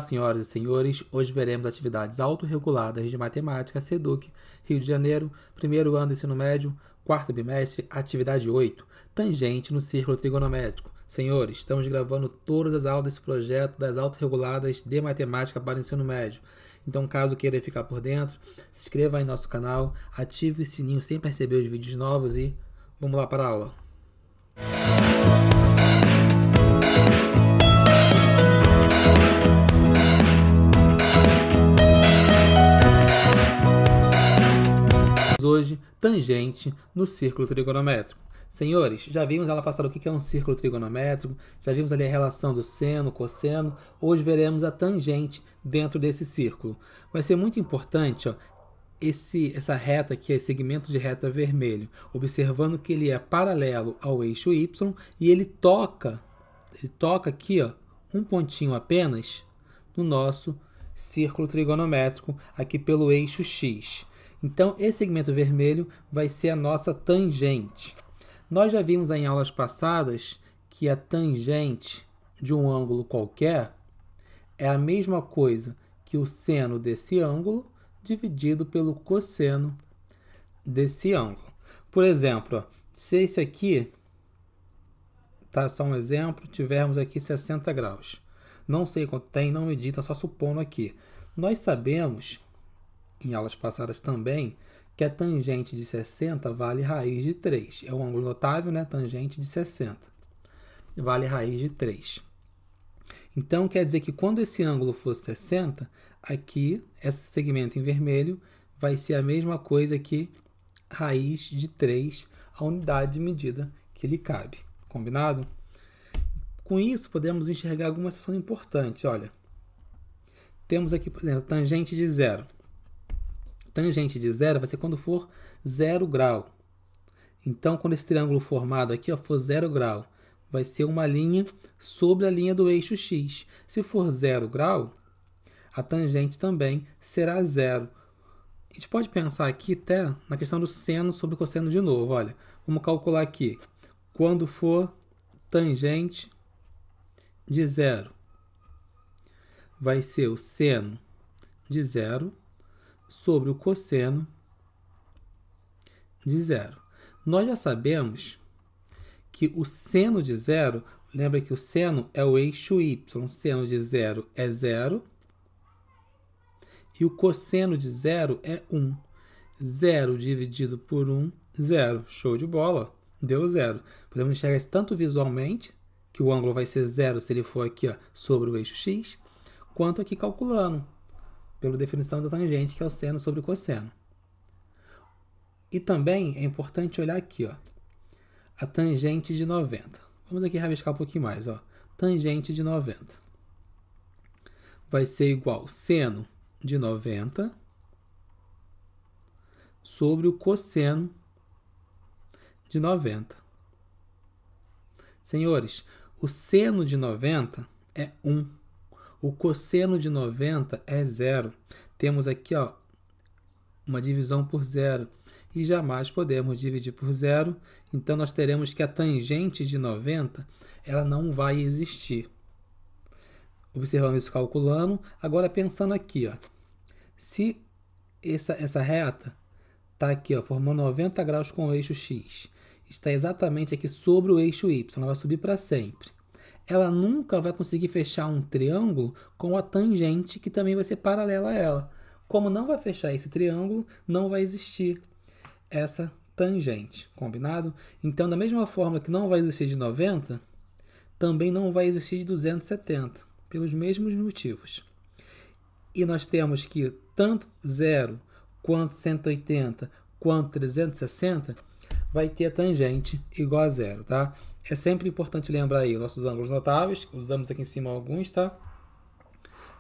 Senhoras e senhores, hoje veremos atividades autorreguladas de matemática SEDUC, Rio de Janeiro, primeiro ano do ensino médio, quarto bimestre, atividade 8, tangente no círculo trigonométrico. Senhores, estamos gravando todas as aulas desse projeto das autorreguladas de matemática para o ensino médio. Então, caso queira ficar por dentro, se inscreva aí no nosso canal, ative o sininho sempre para receber os vídeos novos e vamos lá para a aula. Hoje, tangente no círculo trigonométrico. Senhores, já vimos ela passar o que é um círculo trigonométrico, já vimos ali a relação do seno, cosseno. Hoje veremos a tangente dentro desse círculo. Vai ser muito importante, ó, essa reta aqui, esse segmento de reta vermelho, observando que ele é paralelo ao eixo Y e ele toca aqui, ó, um pontinho apenas no nosso círculo trigonométrico, aqui pelo eixo X. Então, esse segmento vermelho vai ser a nossa tangente. Nós já vimos em aulas passadas que a tangente de um ângulo qualquer é a mesma coisa que o seno desse ângulo dividido pelo cosseno desse ângulo. Por exemplo, ó, se esse aqui, tá, só um exemplo, tivermos aqui 60 graus. Não sei quanto tem, não medi, tá só supondo aqui. Nós sabemos, em aulas passadas também, que a tangente de 60 vale raiz de 3. É um ângulo notável, né? Tangente de 60. Vale raiz de 3. Então, quer dizer que quando esse ângulo for 60, aqui, esse segmento em vermelho, vai ser a mesma coisa que raiz de 3, a unidade de medida que lhe cabe. Combinado? Com isso, podemos enxergar algumas situações importantes. Olha, temos aqui, por exemplo, tangente de 0. Tangente de 0 vai ser quando for 0 grau. Então, quando esse triângulo formado aqui, ó, for 0 grau, vai ser uma linha sobre a linha do eixo X. Se for 0 grau, a tangente também será 0. A gente pode pensar aqui até na questão do seno sobre cosseno de novo. Olha, vamos calcular aqui. Quando for tangente de 0, vai ser o seno de 0 sobre o cosseno de 0. Nós já sabemos que o seno de 0, lembra que o seno é o eixo Y, o seno de 0 é 0 e o cosseno de 0 é 1. 0 dividido por 1, 0. Show de bola, deu 0. Podemos enxergar isso tanto visualmente, que o ângulo vai ser 0 se ele for aqui, ó, sobre o eixo X, quanto aqui calculando pela definição da tangente, que é o seno sobre o cosseno. E também é importante olhar aqui, ó, a tangente de 90. Vamos aqui rabiscar um pouquinho mais. Ó. Tangente de 90 vai ser igual seno de 90 sobre o cosseno de 90. Senhores, o seno de 90 é 1. O cosseno de 90 é 0. Temos aqui, ó, uma divisão por 0. E jamais podemos dividir por 0. Então, nós teremos que a tangente de 90 ela não vai existir. Observamos isso calculando. Agora, pensando aqui, ó, se essa reta está aqui, ó, formando 90 graus com o eixo X, está exatamente aqui sobre o eixo Y, ela vai subir para sempre. Ela nunca vai conseguir fechar um triângulo com a tangente, que também vai ser paralela a ela. Como não vai fechar esse triângulo, não vai existir essa tangente, combinado? Então, da mesma forma que não vai existir de 90, também não vai existir de 270, pelos mesmos motivos. E nós temos que tanto 0, quanto 180, quanto 360, vai ter a tangente igual a 0, tá? É sempre importante lembrar aí os nossos ângulos notáveis, usamos aqui em cima alguns, tá?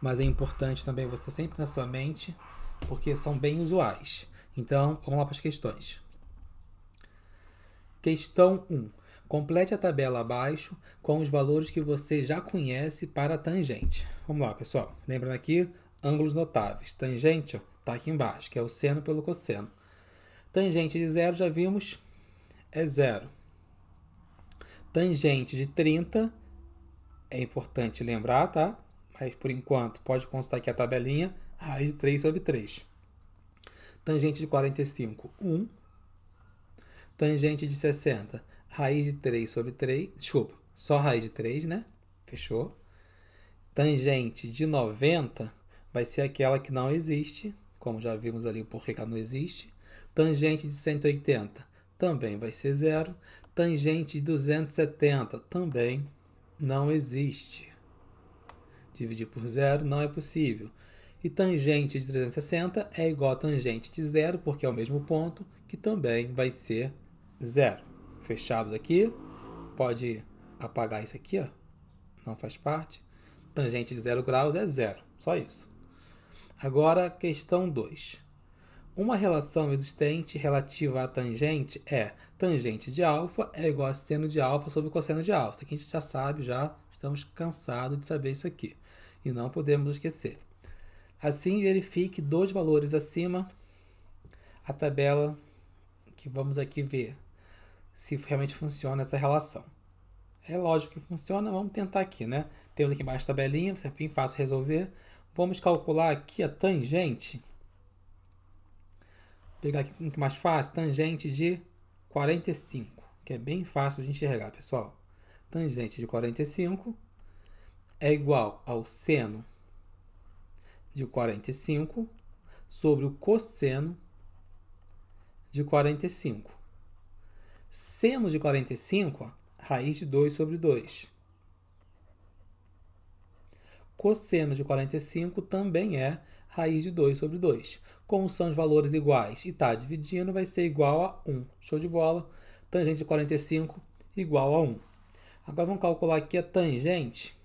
Mas é importante também você ter sempre na sua mente, porque são bem usuais. Então, vamos lá para as questões. Questão 1. Complete a tabela abaixo com os valores que você já conhece para a tangente. Vamos lá, pessoal. Lembrando aqui, ângulos notáveis. Tangente está aqui embaixo, que é o seno pelo cosseno. Tangente de 0, já vimos, é 0. Tangente de 30, é importante lembrar, tá? mas por enquanto pode consultar aqui a tabelinha, raiz de 3 sobre 3. Tangente de 45, 1. Tangente de 60, raiz de 3 sobre 3. Desculpa, só raiz de 3, né? Fechou. Tangente de 90 vai ser aquela que não existe, como já vimos ali o porquê que ela não existe. Tangente de 180 também vai ser 0. Tangente de 270 também não existe. Dividir por 0 não é possível. E tangente de 360 é igual a tangente de 0, porque é o mesmo ponto, que também vai ser 0. Fechado daqui. Pode apagar isso aqui, ó. Não faz parte. Tangente de 0 graus é 0. Só isso. Agora, questão 2. Uma relação existente relativa à tangente é tangente de alfa é igual a seno de alfa sobre cosseno de alfa. Isso aqui a gente já sabe, já estamos cansados de saber isso aqui. E não podemos esquecer. Assim, verifique dois valores acima a tabela que vamos aqui ver se realmente funciona essa relação. É lógico que funciona, vamos tentar aqui, né? Temos aqui embaixo a tabelinha, é bem fácil resolver. Vamos calcular aqui a tangente. Vou pegar aqui um que mais fácil, tangente de 45, que é bem fácil de enxergar, pessoal. Tangente de 45 é igual ao seno de 45 sobre o cosseno de 45. Seno de 45, ó, raiz de 2 sobre 2. Cosseno de 45 também é raiz de 2 sobre 2. Como são os valores iguais e está dividindo, vai ser igual a 1. Show de bola. Tangente de 45 igual a 1. Agora vamos calcular aqui a tangente.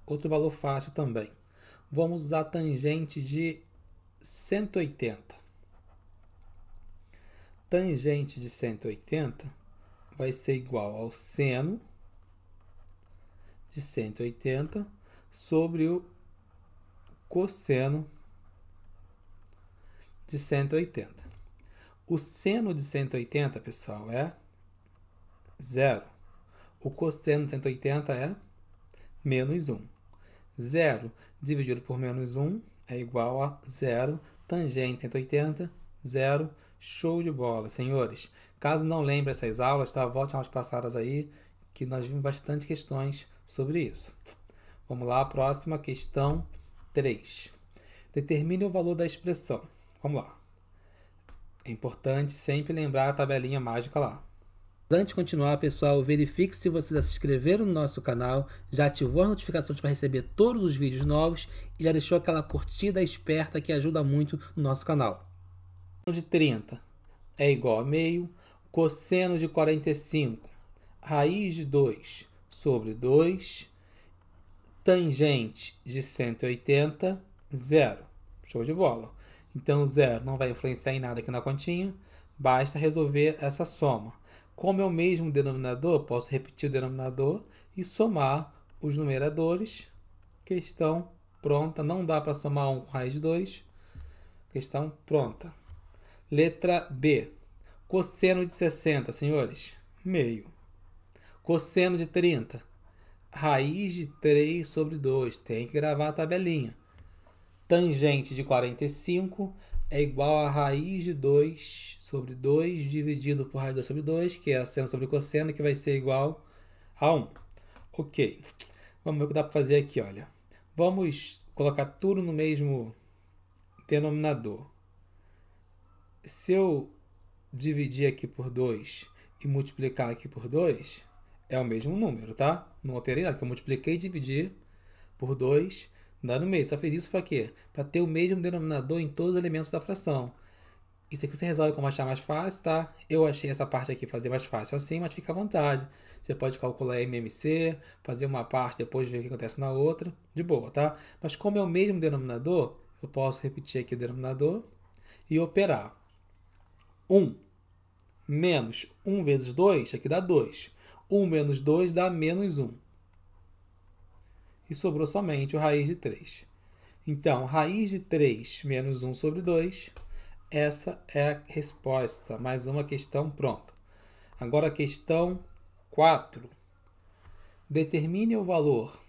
Outro valor fácil também. Vamos usar a tangente de 180. Tangente de 180 vai ser igual ao seno de 180 sobre o cosseno de 180. O seno de 180, pessoal, é 0. O cosseno de 180 é menos 1. 0 dividido por menos 1 é igual a 0. Tangente de 180, 0. Show de bola, senhores. Caso não lembre essas aulas, tá? Volte às passadas aí, que nós vimos bastante questões sobre isso. Vamos lá, próxima questão 3. Determine o valor da expressão. Vamos lá. É importante sempre lembrar a tabelinha mágica lá. Antes de continuar, pessoal, verifique se você já se inscreveram no nosso canal, já ativou as notificações para receber todos os vídeos novos e já deixou aquela curtida esperta que ajuda muito no nosso canal. De 30 é igual a meio, cosseno de 45, raiz de 2 sobre 2, tangente de 180, 0. Show de bola. Então, 0 não vai influenciar em nada aqui na continha, basta resolver essa soma. Como é o mesmo denominador, posso repetir o denominador e somar os numeradores. Questão pronta. Não dá para somar 1 com raiz de 2. Questão pronta. Letra B. Cosseno de 60, senhores, meio. Cosseno de 30, raiz de 3 sobre 2. Tem que gravar a tabelinha. Tangente de 45 é igual a raiz de 2 sobre 2 dividido por raiz de 2 sobre 2, que é seno sobre cosseno, que vai ser igual a 1. Ok. Vamos ver o que dá para fazer aqui, olha. Vamos colocar tudo no mesmo denominador. Se eu dividir aqui por 2 e multiplicar aqui por 2, é o mesmo número, tá? Não alterei nada, porque eu multipliquei e dividi por 2, dá no meio. Só fiz isso para quê? Para ter o mesmo denominador em todos os elementos da fração. Isso aqui você resolve como achar mais fácil, tá? Eu achei essa parte aqui fazer mais fácil assim, mas fica à vontade. Você pode calcular MMC, fazer uma parte, depois ver o que acontece na outra, de boa, tá? Mas como é o mesmo denominador, eu posso repetir aqui o denominador e operar. 1 menos 1 vezes 2, aqui dá 2. 1 menos 2 dá menos 1. E sobrou somente o raiz de 3. Então, raiz de 3 menos 1 sobre 2, essa é a resposta. Mais uma questão pronta. Agora a questão 4. Determine o valor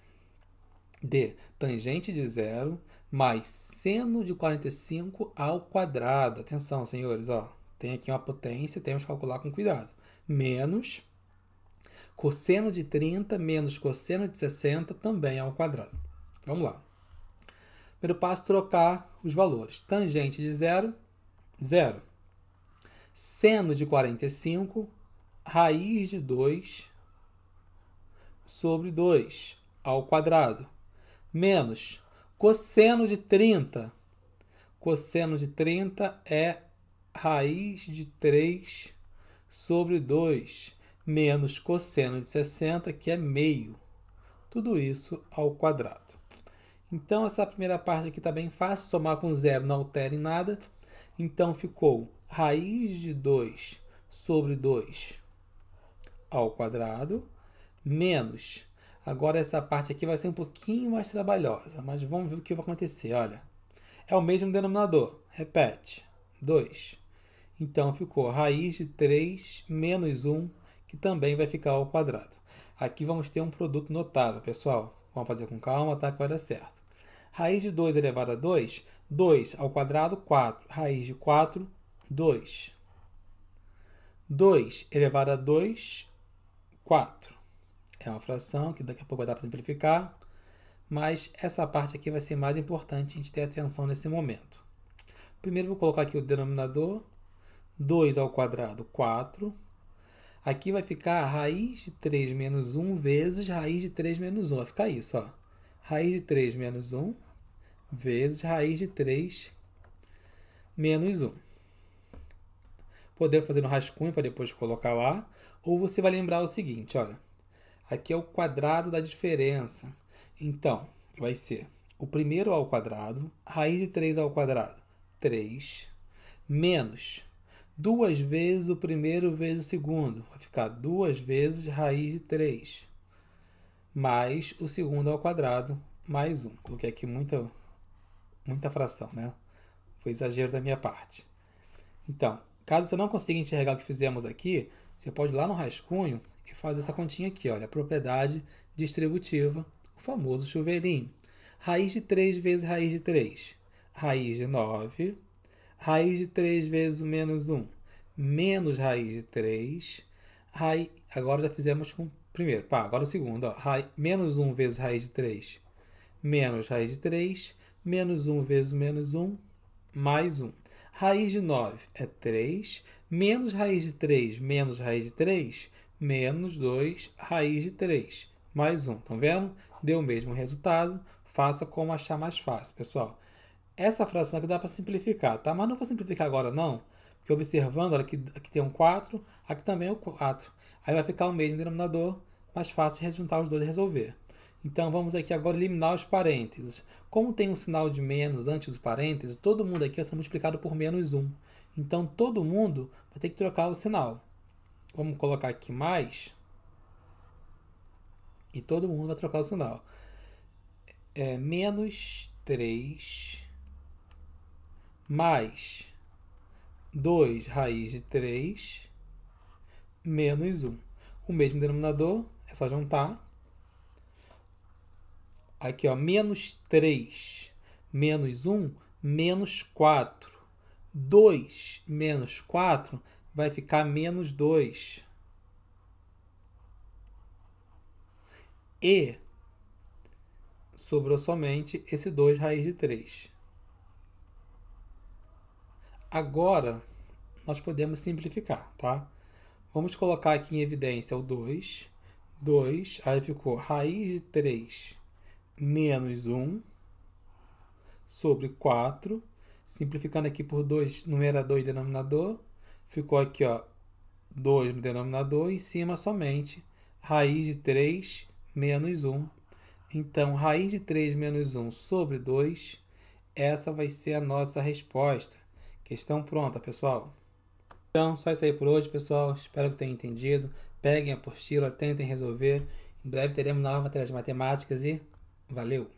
de tangente de zero mais seno de 45 ao quadrado. Atenção, senhores, ó, tem aqui uma potência, temos que calcular com cuidado. Menos cosseno de 30 menos cosseno de 60 também ao quadrado. Vamos lá. Primeiro passo, trocar os valores. Tangente de zero, zero. Seno de 45, raiz de 2 sobre 2 ao quadrado. Menos cosseno de 30. Cosseno de 30 é raiz de 3 sobre 2. Menos cosseno de 60, que é meio. Tudo isso ao quadrado. Então, essa primeira parte aqui está bem fácil. Somar com zero não altera em nada. Então, ficou raiz de 2 sobre 2 ao quadrado, menos. Agora, essa parte aqui vai ser um pouquinho mais trabalhosa, mas vamos ver o que vai acontecer. Olha, é o mesmo denominador. Repete. 2. Então, ficou raiz de 3 menos 1, que também vai ficar ao quadrado. Aqui vamos ter um produto notável, pessoal. Vamos fazer com calma, tá? Que vai dar certo. Raiz de 2 elevado a 2, 2 ao quadrado, 4. Raiz de 4, 2. 2 elevado a 2, 4. É uma fração que daqui a pouco vai dar para simplificar, mas essa parte aqui vai ser mais importante a gente ter atenção nesse momento. Primeiro vou colocar aqui o denominador, 2 ao quadrado, 4. Aqui vai ficar raiz de 3 menos 1 vezes raiz de 3 menos 1. Vai ficar isso, ó. Raiz de 3 menos 1 vezes raiz de 3 menos 1. Podemos fazer no rascunho para depois colocar lá. Ou você vai lembrar o seguinte, olha. Aqui é o quadrado da diferença. Então, vai ser o primeiro ao quadrado, raiz de 3 ao quadrado, 3, menos 2 vezes o primeiro vezes o segundo. Vai ficar 2 vezes raiz de 3, mais o segundo ao quadrado, mais 1. Coloquei aqui muita fração, né? Foi exagero da minha parte. Então, caso você não consiga enxergar o que fizemos aqui, você pode ir lá no rascunho e fazer essa continha aqui, olha, a propriedade distributiva, o famoso chuveirinho. Raiz de 3 vezes raiz de 3, raiz de 9, raiz de 3 vezes o menos 1, menos raiz de 3, agora já fizemos com o primeiro, agora o segundo, ó, menos 1 vezes raiz de 3, menos raiz de 3, menos 1 vezes menos 1, mais 1. Raiz de 9 é 3, menos raiz de 3, menos raiz de 3, menos 2, raiz de 3, mais 1. Estão vendo? Deu o mesmo resultado. Faça como achar mais fácil, pessoal. Essa fração aqui dá para simplificar, tá? Mas não vou simplificar agora, não. Porque observando, olha, aqui tem um 4, aqui também é o 4. Aí vai ficar o mesmo denominador, mais fácil de juntar os dois e resolver. Então, vamos aqui agora eliminar os parênteses. Como tem um sinal de menos antes dos parênteses, todo mundo aqui vai ser multiplicado por menos 1. Então, todo mundo vai ter que trocar o sinal. Vamos colocar aqui mais. E todo mundo vai trocar o sinal. É menos 3 mais 2 raiz de 3 menos 1. O mesmo denominador, é só juntar. Aqui, ó, menos 3 menos 1, menos 4. 2 menos 4 vai ficar menos 2. E sobrou somente esse 2 raiz de 3. Agora, nós podemos simplificar, tá? Vamos colocar aqui em evidência o 2. 2, aí ficou raiz de 3 menos 1 sobre 4. Simplificando aqui por 2, numerador e denominador. Ficou aqui, ó, 2 no denominador, em cima somente raiz de 3 menos 1. Então, raiz de 3 menos 1 sobre 2, essa vai ser a nossa resposta. Questão pronta, pessoal. Então, só isso aí por hoje, pessoal. Espero que tenham entendido. Peguem a apostila, tentem resolver. Em breve teremos novas matérias de matemáticas e valeu!